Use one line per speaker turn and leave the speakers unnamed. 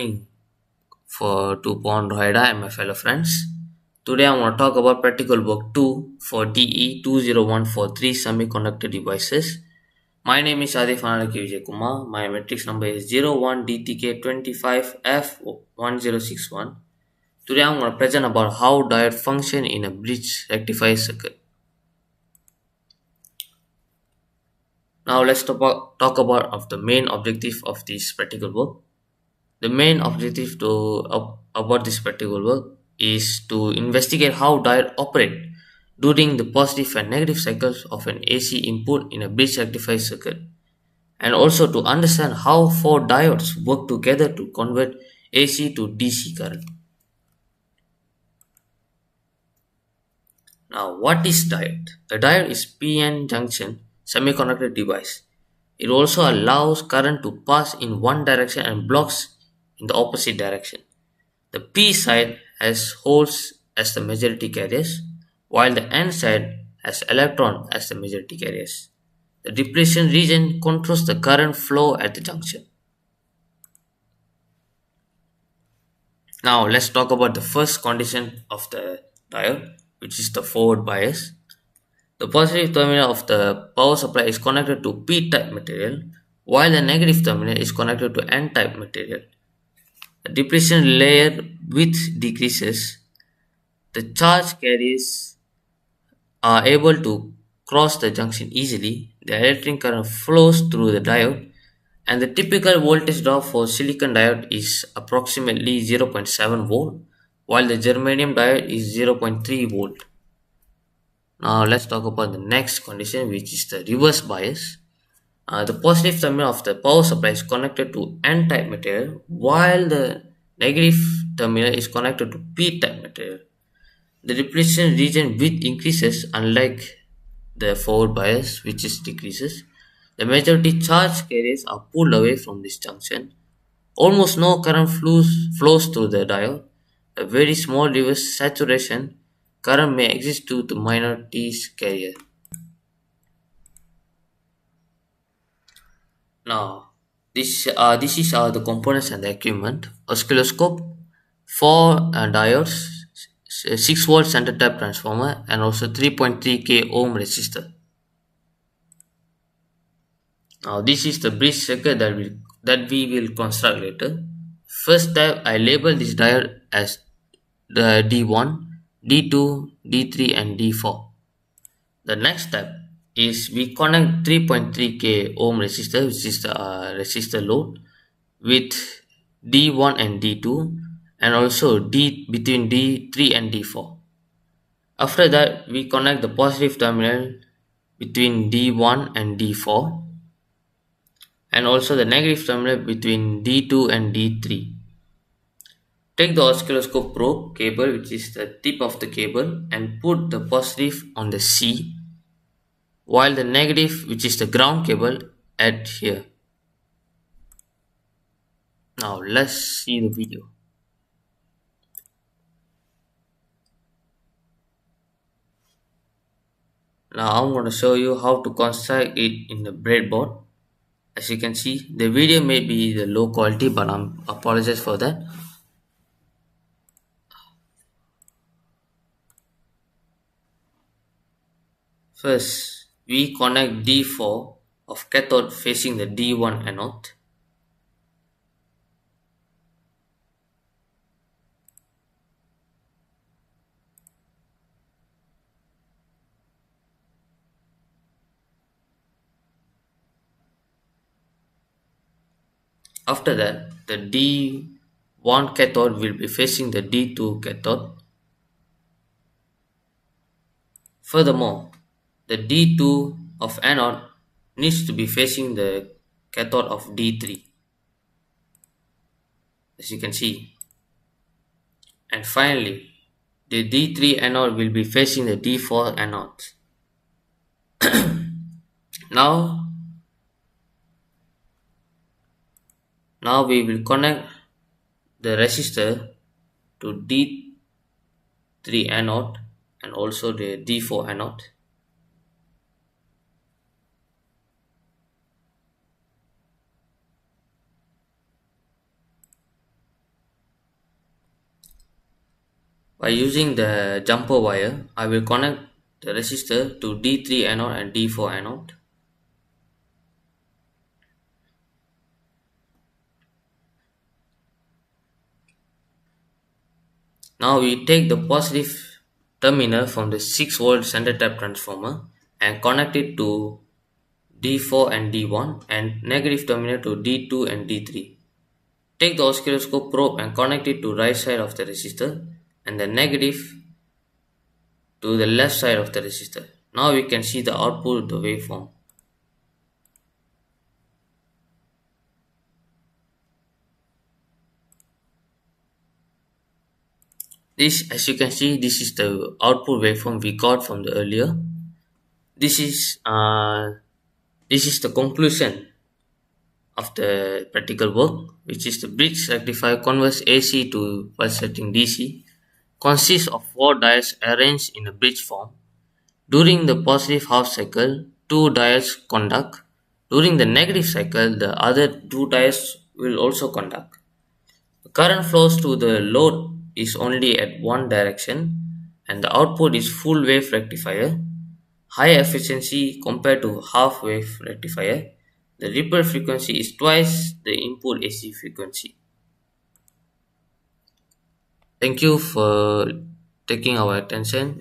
Morning for 2.Roida and my fellow friends. Today I want to talk about practical work 2 for DE 20143 semiconductor devices. My name is Adif Vijay Kumar. My matrix number is 01DTK25F1061. Today I'm going to present about how diode function in a bridge rectifier circuit. Now let's talk about of the main objective of this practical work. The main objective about this particular work is to investigate how diodes operate during the positive and negative cycles of an AC input in a bridge rectifier circuit, and also to understand how four diodes work together to convert AC to DC current. Now, what is diode? A diode is PN junction semiconductor device. It also allows current to pass in one direction and blocks in the opposite direction. The P side has holes as the majority carriers, while the N side has electron as the majority carriers. The depletion region controls the current flow at the junction. Now let's talk about the first condition of the diode, which is the forward bias. The positive terminal of the power supply is connected to P-type material, while the negative terminal is connected to N-type material. The depletion layer width decreases. The charge carriers are able to cross the junction easily. The electric current flows through the diode, and the typical voltage drop for silicon diode is approximately 0.7 volt, while the germanium diode is 0.3 volt. Now let's talk about the next condition, which is the reverse bias. The positive terminal of the power supply is connected to N-type material, while the negative terminal is connected to P-type material. The depletion region width increases, unlike the forward bias, which is decreases. The majority charge carriers are pulled away from this junction. Almost no current flows through the diode. A very small reverse saturation current may exist due to minorities carrier. Now, this is the components and the equipment. Oscilloscope, four diodes, 6 volt center tap transformer, and also 3.3k ohm resistor. Now this is the bridge circuit that we will construct later. First step, I label this diode as the D1, D2, D3 and D4. The next step is we connect 3.3k ohm resistor, which is the resistor load, with D1 and D2, and also between D3 and D4. After that, we connect the positive terminal between D1 and D4, and also the negative terminal between D2 and D3. Take the oscilloscope probe cable, which is the tip of the cable, and put the positive on the C, while the negative, which is the ground cable, at here. Now let's see the video. Now I'm going to show you how to construct it in the breadboard. As you can see, the video may be the low quality, but I apologize for that. First, we connect D4 of cathode facing the D1 anode. After that, the D1 cathode will be facing the D2 cathode. Furthermore, the D2 of anode needs to be facing the cathode of D3, as you can see. And finally, the D3 anode will be facing the D4 anode. Now we will connect the resistor to D3 anode and also the D4 anode. By using the jumper wire, I will connect the resistor to D3 anode and D4 anode. Now we take the positive terminal from the 6-volt center tap transformer and connect it to D4 and D1 and negative terminal to D2 and D3. Take the oscilloscope probe and connect it to right side of the resistor and the negative to the left side of the resistor. Now we can see the output of the waveform. This, as you can see, this is the output waveform we got from the earlier. This is uh, this is the conclusion of the practical work, which is the bridge rectifier converts AC to pulsating DC, consists of four diodes arranged in a bridge form. During the positive half cycle, two diodes conduct. During the negative cycle, the other two diodes will also conduct. The current flows to the load is only at one direction and the output is full wave rectifier, high efficiency compared to half wave rectifier. The ripple frequency is twice the input AC frequency. Thank you for taking our attention.